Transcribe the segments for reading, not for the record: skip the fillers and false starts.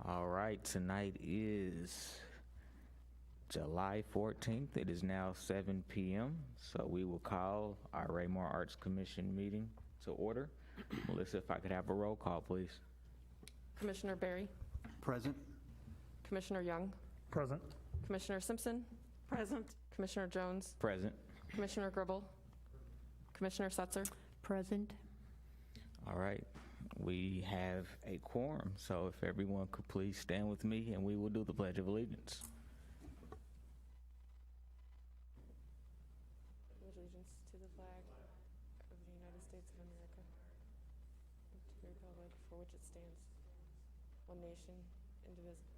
All right, tonight is July 14th. It is now 7 p.m., so we will call our Raymore Arts Commission meeting to order. Melissa, if I could have a roll call, please. Commissioner Berry, Present. Commissioner Young, Present. Commissioner Simpson, Present. Commissioner Jones, Present. Commissioner Gribble, Commissioner Setzer. Present. All right, we have a quorum, so if everyone could please stand with me and we will do the Pledge of Allegiance. Allegiance to the flag of the United States of America, and to the republic for which it stands, one nation, indivisible,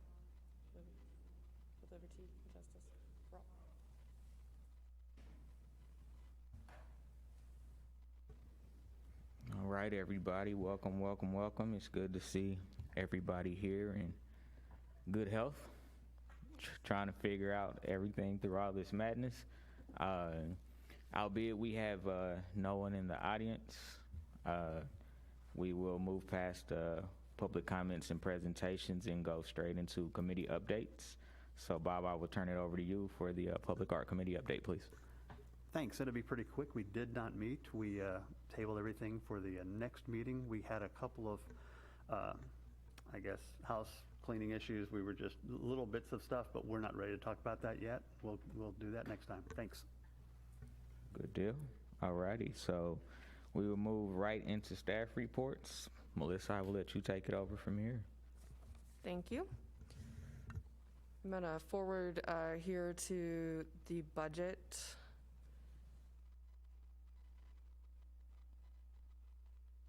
with liberty and justice for all. All right, everybody, welcome, welcome, welcome. It's good to see everybody here in good health, trying to figure out everything through all this madness. Albeit we have no one in the audience, we will move past public comments and presentations and go straight into committee updates. So Bob, I will turn it over to you for the Public Art Committee update, please. Thanks. It'll be pretty quick. We did not meet. We tabled everything for the next meeting. We had a couple of, I guess, house cleaning issues. We were just little bits of stuff, but we're not ready to talk about that yet. We'll do that next time. Thanks. Good deal. All righty, so we will move right into staff reports. Melissa, I will let you take it over from here. Thank you. I'm going to forward here to the budget.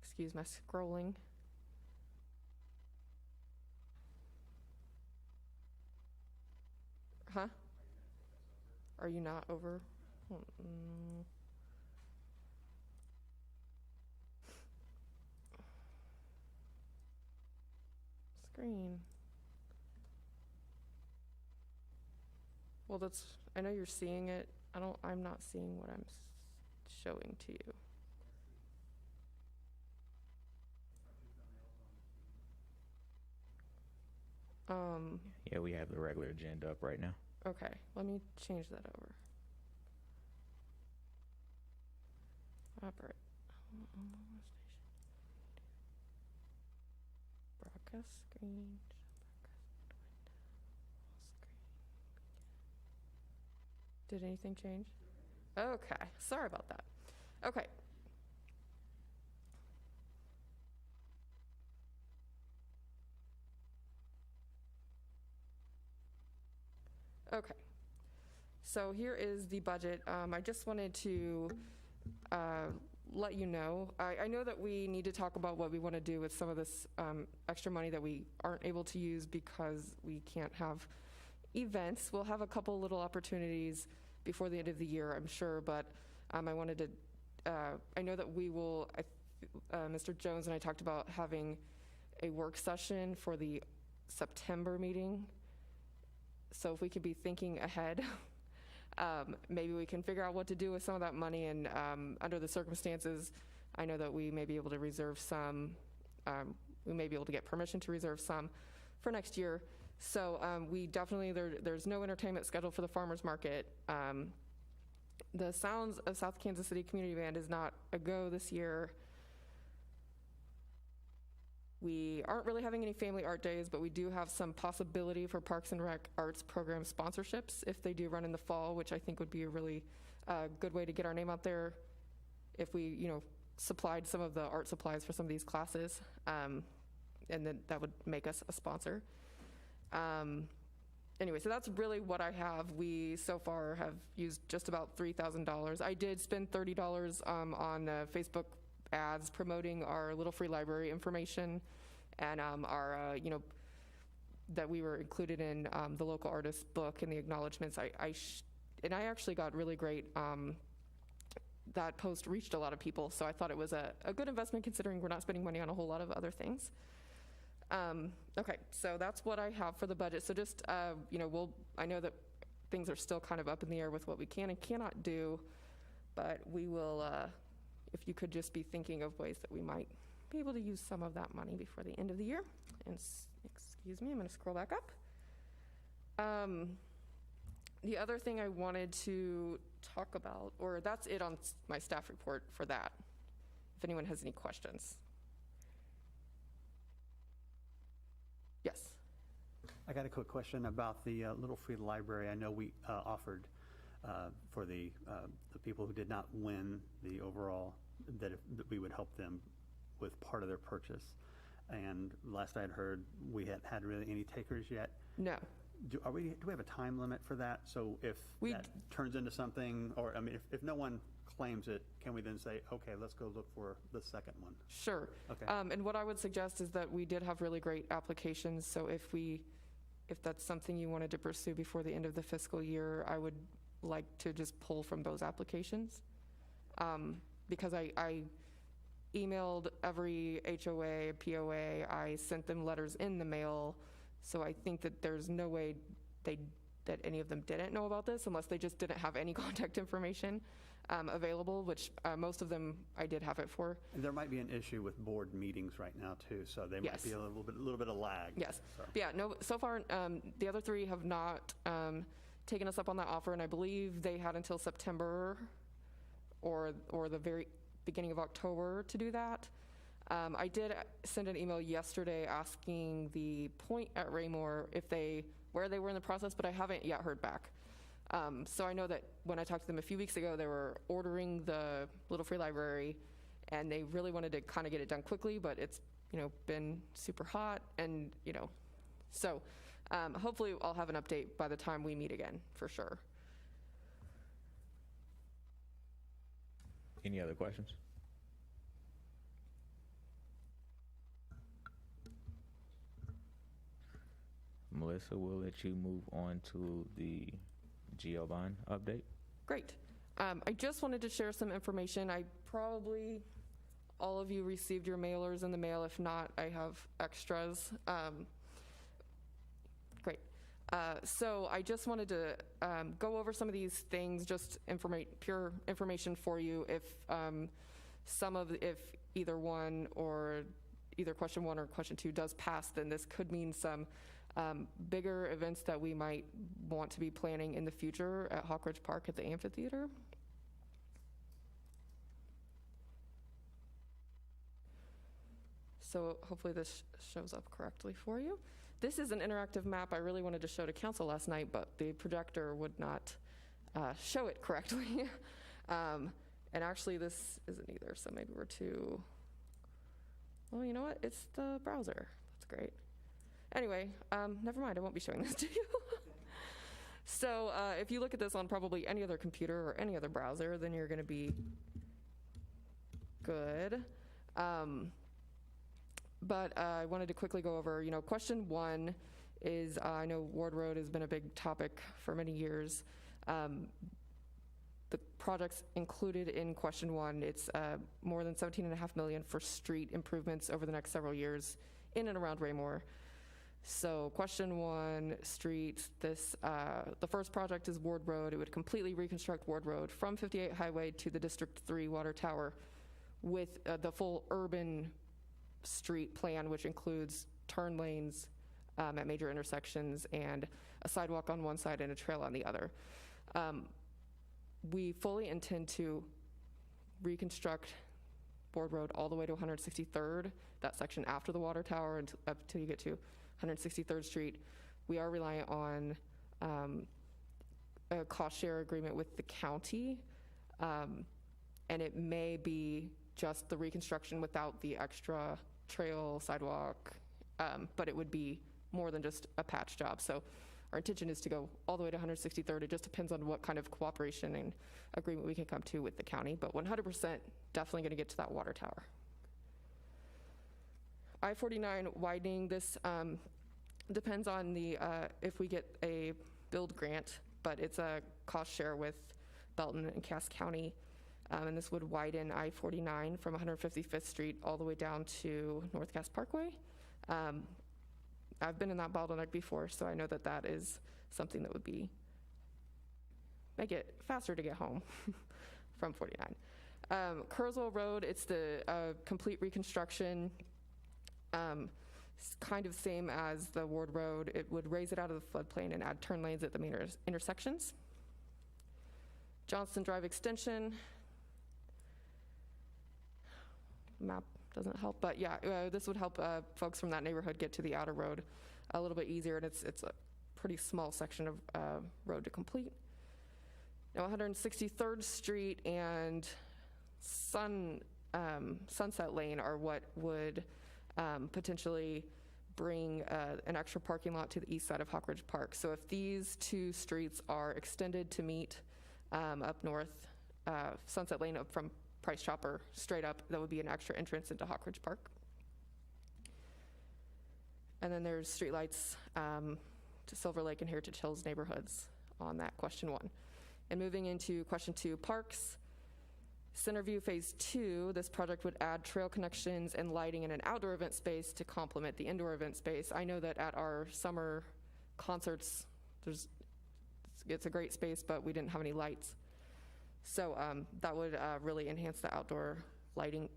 Excuse my scrolling. Huh? Are you not over? Screen. Well, that's, I know you're seeing it. I'm not seeing what I'm showing to you. Yeah, we have the regular agenda up right now. Okay, let me change that over. Operate. Broadcast screen. Did anything change? Okay, sorry about that. Okay. Okay, so here is the budget. I just wanted to let you know. I know that we need to talk about what we want to do with some of this extra money that we aren't able to use because we can't have events. We'll have a couple little opportunities before the end of the year, I'm sure, but I wanted to, I know that we will, Mr. Jones and I talked about having a work session for the September meeting. So if we could be thinking ahead, maybe we can figure out what to do with some of that money. And under the circumstances, I know that we may be able to reserve some, we may be able to get permission to reserve some for next year. So we definitely, there's no entertainment scheduled for the farmer's market. The Sounds of South Kansas City Community Band is not a go this year. We aren't really having any family art days, but we do have some possibility for Parks and Rec arts program sponsorships if they do run in the fall, which I think would be a really good way to get our name out there if we, supplied some of the art supplies for some of these classes, and then that would make us a sponsor. Anyway, so that's really what I have. We so far have used just about $3,000. I did spend $30 on Facebook ads promoting our Little Free Library information and our, that we were included in the local artist book and the acknowledgments. And I actually got really great, that post reached a lot of people, so I thought it was a good investment considering we're not spending money on a whole lot of other things. Okay, so that's what I have for the budget. So just, I know that things are still kind of up in the air with what we can and cannot do, but we will, if you could just be thinking of ways that we might be able to use some of that money before the end of the year. And excuse excuse me, I'm going to scroll back up. The other thing I wanted to talk about, or that's it on my staff report for that, if anyone has any questions. Yes. I got a quick question about the Little Free Library. I know we offered for the people who did not win the overall, that we would help them with part of their purchase. And last I had heard, we hadn't had really any takers yet. No. Do we have a time limit for that? So if that turns into something, or, I mean, if no one claims it, can we then say, okay, let's go look for the second one? Sure. Okay. And what I would suggest is that we did have really great applications, so if that's something you wanted to pursue before the end of the fiscal year, I would like to just pull from those applications. Because I emailed every HOA, POA, I sent them letters in the mail, so I think that there's no way that any of them didn't know about this unless they just didn't have any contact information available, which most of them I did have it for. And there might be an issue with board meetings right now too, so there might Yes. be a little bit of lag. Yes. So. But yeah, no, so far, the other three have not taken us up on that offer, and I believe they had until September or the very beginning of October to do that. I did send an email yesterday asking the Point at Raymore where they were in the process, but I haven't yet heard back. So I know that when I talked to them a few weeks ago, they were ordering the Little Free Library, and they really wanted to kind of get it done quickly, but it's, been super hot, and, so hopefully I'll have an update by the time we meet again, for sure. Any other questions? Melissa, we'll let you move on to the GO bond update. Great. I just wanted to share some information. All of you received your mailers in the mail. If not, I have extras. Great. So I just wanted to go over some of these things, just pure information for you. If either one or either question 1 or question 2 does pass, then this could mean some bigger events that we might want to be planning in the future at Hawk Ridge Park at the amphitheater. So hopefully this shows up correctly for you. This is an interactive map I really wanted to show to council last night, but the projector would not show it correctly. And actually this isn't either, so maybe we're too, well, you know what? It's the browser. That's great. Anyway, never mind, I won't be showing this to you. So if you look at this on probably any other computer or any other browser, then you're gonna be good. But I wanted to quickly go over, question 1 is, I know Ward Road has been a big topic for many years. The projects included in question 1, it's more than $17.5 million for street improvements over the next several years in and around Raymore. So question 1, streets, the first project is Ward Road. It would completely reconstruct Ward Road from 58 Highway to the District 3 Water Tower with the full urban street plan, which includes turn lanes at major intersections and a sidewalk on one side and a trail on the other. We fully intend to reconstruct Ward Road all the way to 163rd, that section after the water tower up until you get to 163rd Street. We are reliant on a cost share agreement with the county, and it may be just the reconstruction without the extra trail, sidewalk, but it would be more than just a patch job. So our intention is to go all the way to 163rd. It just depends on what kind of cooperation and agreement we can come to with the county, but 100% definitely gonna get to that water tower. I-49 widening, this depends on if we get a build grant, but it's a cost share with Belton and Cass County. And this would widen I-49 from 155th Street all the way down to North Cass Parkway. I've been in that bottleneck before, so I know that that is something that would make it faster to get home from 49. Kurzweil Road, it's the complete reconstruction. kind of same as the Ward Road. It would raise it out of the floodplain and add turn lanes at the main intersections. Johnston Drive extension. Map doesn't help, but yeah, this would help folks from that neighborhood get to the outer road a little bit easier, and it's a pretty small section of road to complete. Now 163rd Street and Sunset Lane are what would potentially bring an extra parking lot to the east side of Hawk Ridge Park. So if these two streets are extended to meet up north, Sunset Lane up from Price Chopper straight up, that would be an extra entrance into Hawk Ridge Park. And then there's streetlights to Silver Lake and Heritage Hills neighborhoods on that question 1. And moving into question 2, parks. Centerview Phase 2, this project would add trail connections and lighting in an outdoor event space to complement the indoor event space. I know that at our summer concerts, it's a great space, but we didn't have any lights. So that would really enhance the outdoor lighting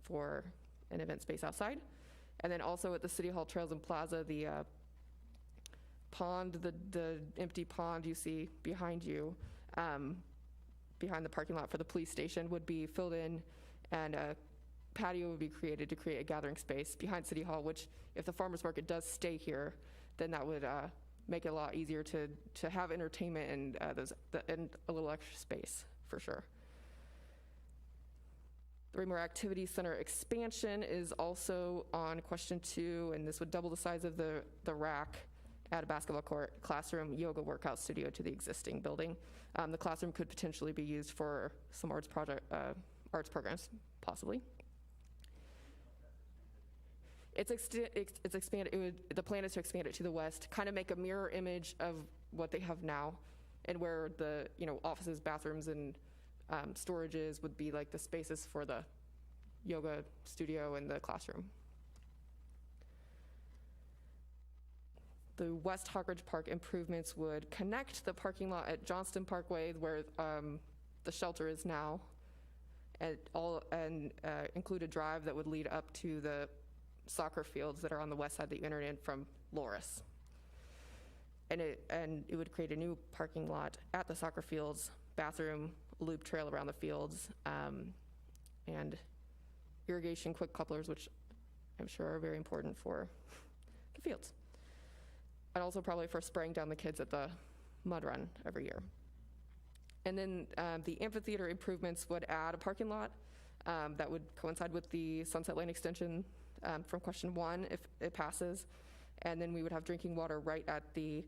for an event space outside. And then also at the City Hall Trails and Plaza, the pond, the empty pond you see behind you, behind the parking lot for the police station, would be filled in, and a patio would be created to create a gathering space behind City Hall, which if the farmers market does stay here, then that would make it a lot easier to have entertainment and and a little extra space for sure. The Raymore Activity Center expansion is also on question 2, and this would double the size of the rack, add a basketball court, classroom, yoga workout studio to the existing building. The classroom could potentially be used for some arts programs, possibly. It's expanded. The plan is to expand it to the west, kind of make a mirror image of what they have now, and where the offices, bathrooms, and storages would be like the spaces for the yoga studio and the classroom. The West Hawk Ridge Park improvements would connect the parking lot at Johnston Parkway, where the shelter is now, and include a drive that would lead up to the soccer fields that are on the west side that you entered in from Loris. And it would create a new parking lot at the soccer fields, bathroom, loop trail around the fields, and irrigation quick couplers, which I'm sure are very important for the fields. And also probably for spraying down the kids at the mud run every year. And then the amphitheater improvements would add a parking lot that would coincide with the Sunset Lane extension from question 1 if it passes. And then we would have drinking water right at the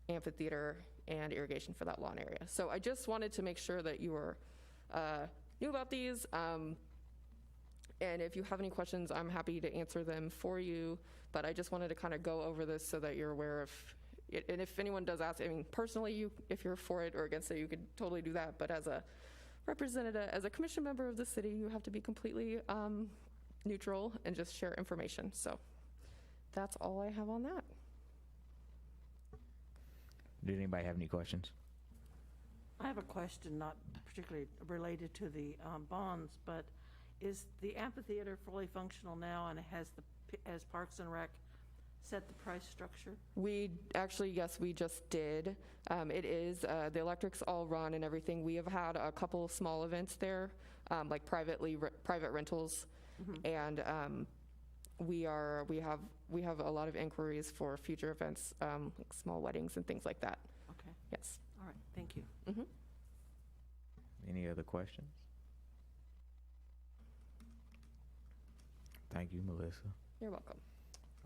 amphitheater and irrigation for that lawn area. So I just wanted to make sure that you were knew about these. And if you have any questions, I'm happy to answer them for you. But I just wanted to kind of go over this so that you're aware of it. And if anyone does ask, I mean, personally, if you're for it or against it, you could totally do that. But as a representative, as a commission member of the city, you have to be completely neutral and just share information. So that's all I have on that. Did anybody have any questions? I have a question, not particularly related to the bonds, but is the amphitheater fully functional now, and has Parks and Rec set the price structure? We actually, yes, we just did. It is, the electrics all run and everything. We have had a couple small events there, like private rentals, and we have a lot of inquiries for future events, like small weddings and things like that. Okay. Yes. All right. Thank you. Any other questions? Thank you, Melissa. You're welcome.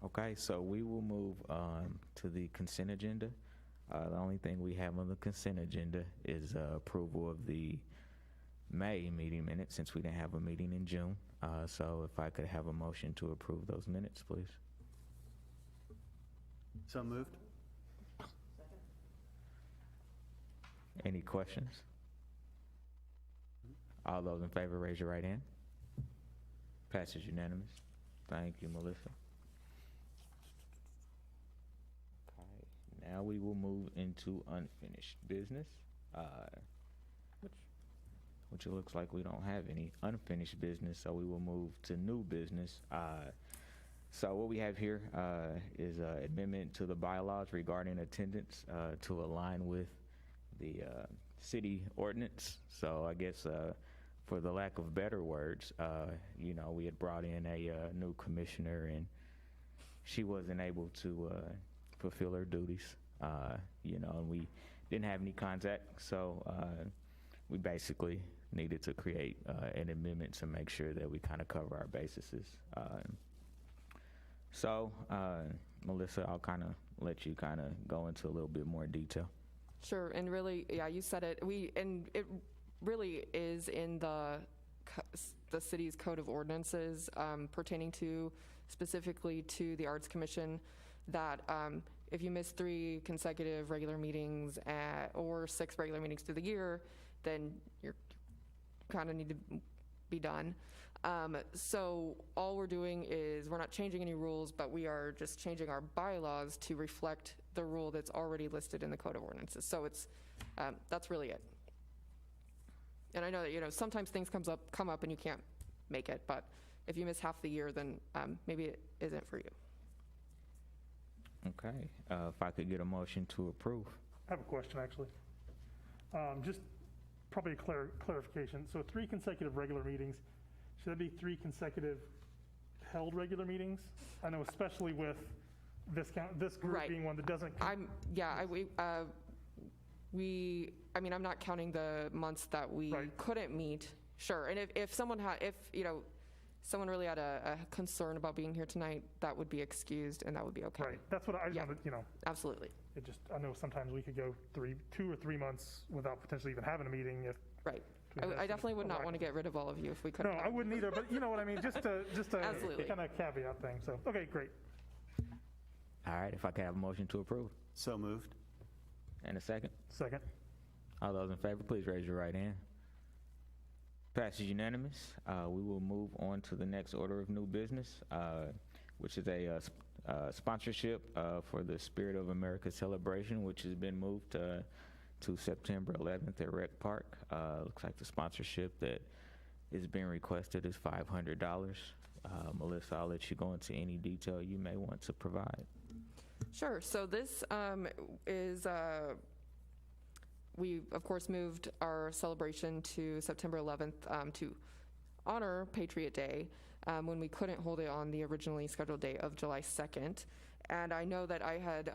Okay, so we will move on to the consent agenda. The only thing we have on the consent agenda is approval of the May meeting minutes, since we didn't have a meeting in June. So if I could have a motion to approve those minutes, please. So moved? Any questions? All those in favor, raise your right hand. Passes unanimous. Thank you, Melissa. Okay, now we will move into unfinished business, which it looks like we don't have any unfinished business, so we will move to new business. So what we have here is an amendment to the bylaws regarding attendance to align with the city ordinance. So I guess for the lack of better words, you know, we had brought in a new commissioner and she wasn't able to fulfill her duties, you know, and we didn't have any contact. So we basically needed to create an amendment to make sure that we kind of cover our bases. So, Melissa, I'll kind of let you kind of go into a little bit more detail. Sure, and really, yeah, you said it. And it really is in the city's code of ordinances pertaining to specifically to the Arts Commission that if you miss 3 consecutive regular meetings or 6 regular meetings through the year, then you're kind of need to be done. So all we're doing is we're not changing any rules, but we are just changing our bylaws to reflect the rule that's already listed in the Code of Ordinances. So it's that's really it. And I know that, you know, sometimes things come up and you can't make it, but if you miss half the year, then maybe it isn't for you. Okay, if I could get a motion to approve. I have a question, actually. Just probably a clarification. So 3 consecutive regular meetings, should that be 3 consecutive held regular meetings? I know especially with this group Right. being one that doesn't. I'm not counting the months that we Right. couldn't meet. Sure, and if someone someone really had a concern about being here tonight, that would be excused and that would be okay. Right, that's what I just Yeah. wanted, you know, Absolutely, I know sometimes we could go 2 or 3 months without potentially even having a meeting if. right. we had I definitely would some not want to get rid of all of you if we could. No, I wouldn't either, but you know what I mean, just a Absolutely. kind of caveat thing, so, okay, great. All right, if I could have a motion to approve. So moved. And a second. Second. All those in favor, please raise your right hand. Passes unanimous. We will move on to the next order of new business, which is a sponsorship for the Spirit of America celebration, which has been moved to September 11th at Rec Park. Looks like the sponsorship that is being requested is $500. Melissa, I'll let you go into any detail you may want to provide. Sure. So this is, we of course moved our celebration to September 11th to honor Patriot Day when we couldn't hold it on the originally scheduled date of July 2nd. And I know that I had,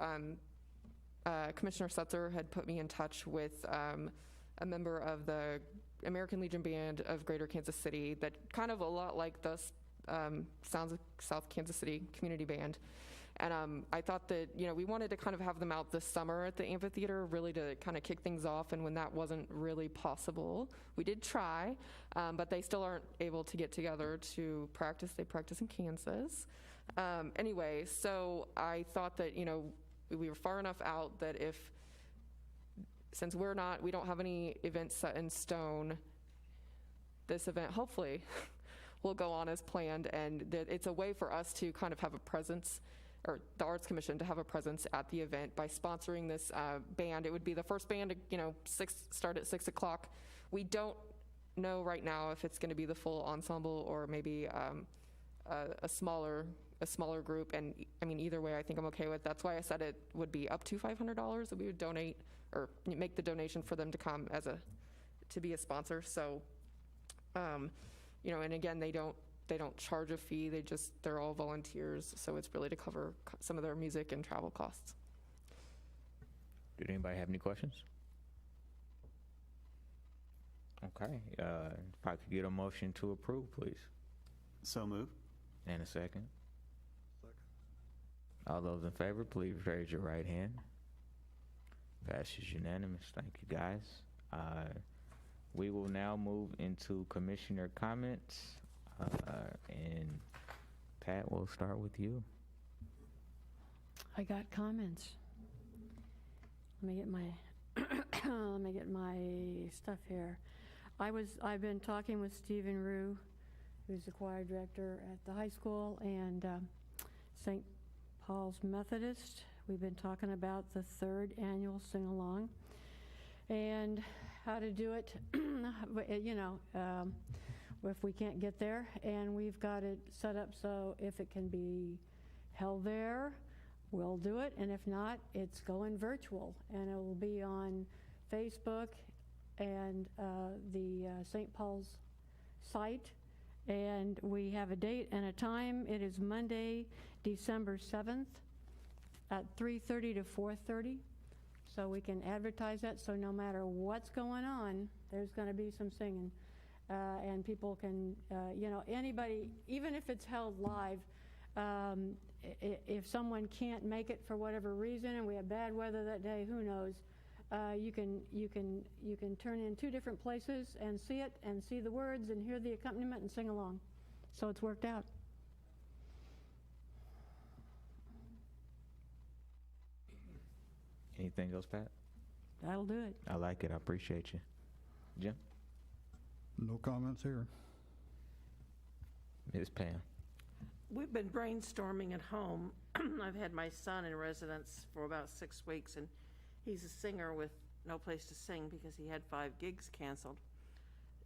Commissioner Setzer had put me in touch with a member of the American Legion Band of Greater Kansas City that kind of a lot like the Sounds of South Kansas City Community Band. And I thought that, you know, we wanted to kind of have them out this summer at the amphitheater, really to kind of kick things off. And when that wasn't really possible, we did try, but they still aren't able to get together to practice. They practice in Kansas. Anyway, so I thought that, you know, we were far enough out that since we don't have any events set in stone, this event hopefully will go on as planned, and that it's a way for us to kind of have a presence, or the Arts Commission to have a presence at the event by sponsoring this band. It would be the first band to, you know, start at 6 o'clock. We don't know right now if it's going to be the full ensemble or maybe a smaller group. And I mean, either way, I think I'm okay with. That's why I said it would be up to $500 that we would donate or make the donation for them to come to be a sponsor. So, you know, and again, they don't charge a fee. They're all volunteers. So it's really to cover some of their music and travel costs. Did anybody have any questions? Okay, if I could get a motion to approve, please. So moved. And a second. All those in favor, please raise your right hand. Passes unanimous. Thank you, guys. We will now move into commissioner comments. And Pat, we'll start with you. I got comments. Let me get my stuff here. I've been talking with Stephen Rue, who's the choir director at the high school and St. Paul's Methodist. We've been talking about the 3rd annual sing-along and how to do it, you know, if we can't get there. And we've got it set up so if it can be held there, we'll do it, and if not, it's going virtual, and it will be on Facebook and the St. Paul's site, and we have a date and a time. It is Monday, December 7th at 3:30 to 4:30, so we can advertise that, so no matter what's going on, there's going to be some singing. And people can, anybody, even if it's held live, if someone can't make it for whatever reason, and we have bad weather that day, who knows, you can turn in 2 different places and see it, and see the words, and hear the accompaniment, and sing along. So it's worked out. Anything else, Pat? That'll do it. I like it. I appreciate you. Jim? No comments here. Ms. Pam? We've been brainstorming at home. I've had my son in residence for about 6 weeks, and he's a singer with no place to sing because he had 5 gigs canceled.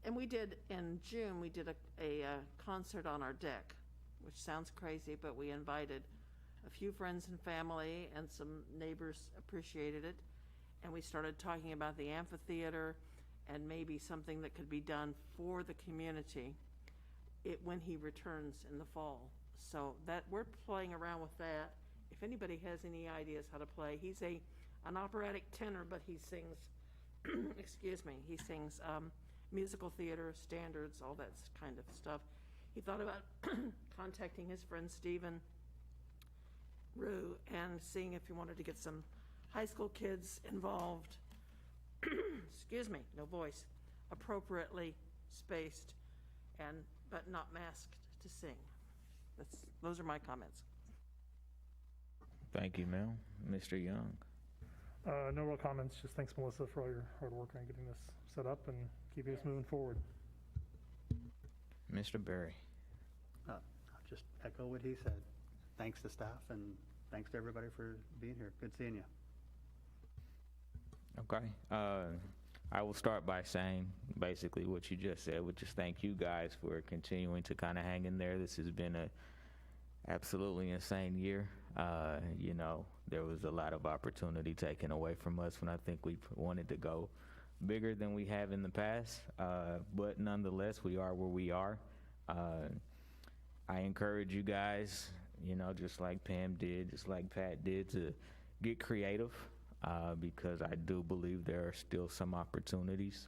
And we did, in June, we did a concert on our deck, which sounds crazy, but we invited a few friends and family, and some neighbors appreciated it. And we started talking about the amphitheater and maybe something that could be done for the community when he returns in the fall. So that we're playing around with that. If anybody has any ideas how to play, he's an operatic tenor, but he sings, excuse me, he sings musical theater, standards, all that kind of stuff. He thought about contacting his friend Stephen Rue and seeing if he wanted to get some high school kids involved, excuse me, no voice, appropriately spaced but not masked to sing. Those are my comments. Thank you, ma'am. Mr. Young? No real comments, just thanks, Melissa, for all your hard work on getting this set up and keeping us moving forward. Mr. Berry? I'll just echo what he said. Thanks to staff, and thanks to everybody for being here. Good seeing you. Okay. I will start by saying basically what you just said, which is thank you guys for continuing to kind of hang in there. This has been a absolutely insane year. There was a lot of opportunity taken away from us when I think we wanted to go bigger than we have in the past. But nonetheless, we are where we are. I encourage you guys, just like Pam did, just like Pat did, to get creative. Because I do believe there are still some opportunities.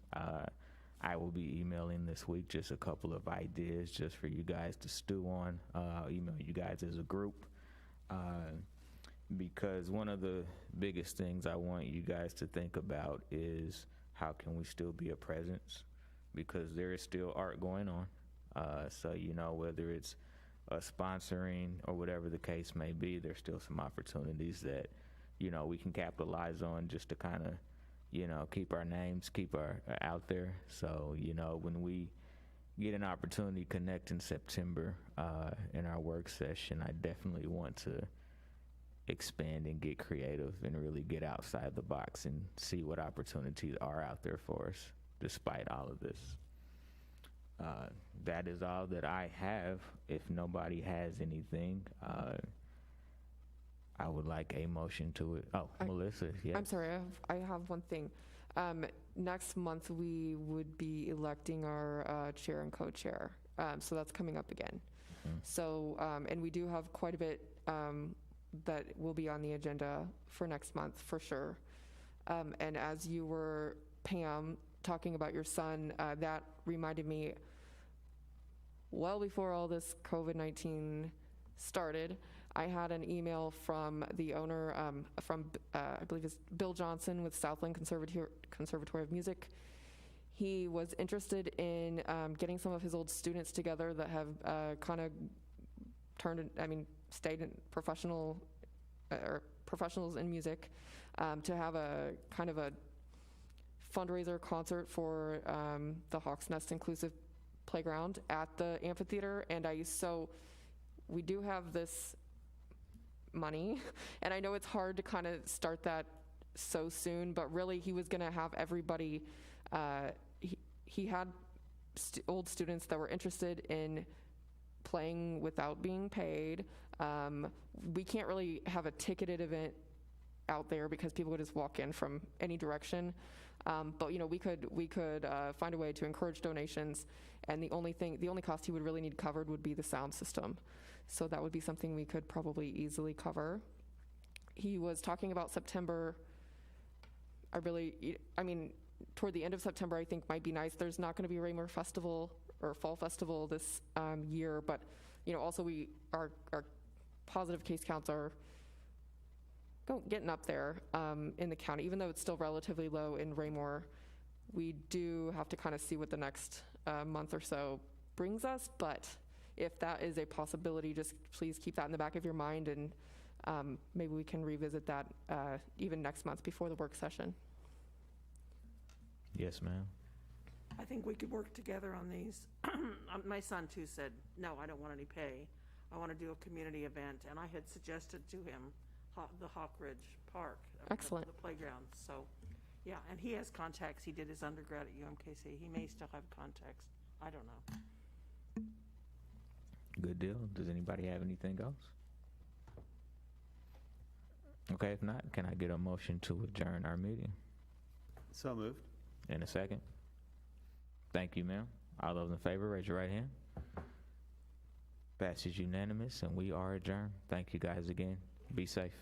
I will be emailing this week just a couple of ideas just for you guys to stew on. I'll email you guys as a group. Because one of the biggest things I want you guys to think about is how can we still be a presence? Because there is still art going on. So, whether it's sponsoring or whatever the case may be, there's still some opportunities that we can capitalize on just to kind of, keep our names, keep our out there. So, when we get an opportunity to connect in September in our work session, I definitely want to expand and get creative and really get outside the box and see what opportunities are out there for us, despite all of this. That is all that I have. If nobody has anything, I would like a motion to it. Oh, Melissa, yes. I'm sorry, I have one thing. Next month, we would be electing our chair and co-chair. So that's coming up again. Mhm. So, and we do have quite a bit that will be on the agenda for next month, for sure. And as you were, Pam, talking about your son, that reminded me, well before all this COVID-19 started, I had an email from the owner, I believe it's Bill Johnson with Southland Conservatory of Music. He was interested in getting some of his old students together that have kind of stayed in professionals in music, to have a kind of a fundraiser concert for the Hawks Nest Inclusive Playground at the amphitheater. And so we do have this money, and I know it's hard to kind of start that so soon, but really he was going to have everybody, he had old students that were interested in playing without being paid, We can't really have a ticketed event out there because people would just walk in from any direction. But, you know, we could find a way to encourage donations, and the only cost he would really need covered would be the sound system. So that would be something we could probably easily cover. He was talking about September. I mean, toward the end of September, I think might be nice. There's not going to be a Raymore Festival or Fall Festival this year, but, you know, also our positive case counts are getting up there in the county. Even though it's still relatively low in Raymore, we do have to kind of see what the next month or so brings us. But if that is a possibility, just please keep that in the back of your mind, and maybe we can revisit that even next month before the work session. Yes, ma'am. I think we could work together on these. My son too said, no, I don't want any pay. I want to do a community event, and I had suggested to him the Hawk Ridge Park. Excellent. The playground, so, yeah, and he has contacts. He did his undergrad at UMKC. He may still have contacts. I don't know. Good deal. Does anybody have anything else? Okay, if not, can I get a motion to adjourn our meeting? So moved. In a second. Thank you, ma'am. All those in favor, raise your right hand. Passes unanimous, and we are adjourned. Thank you guys again. Be safe.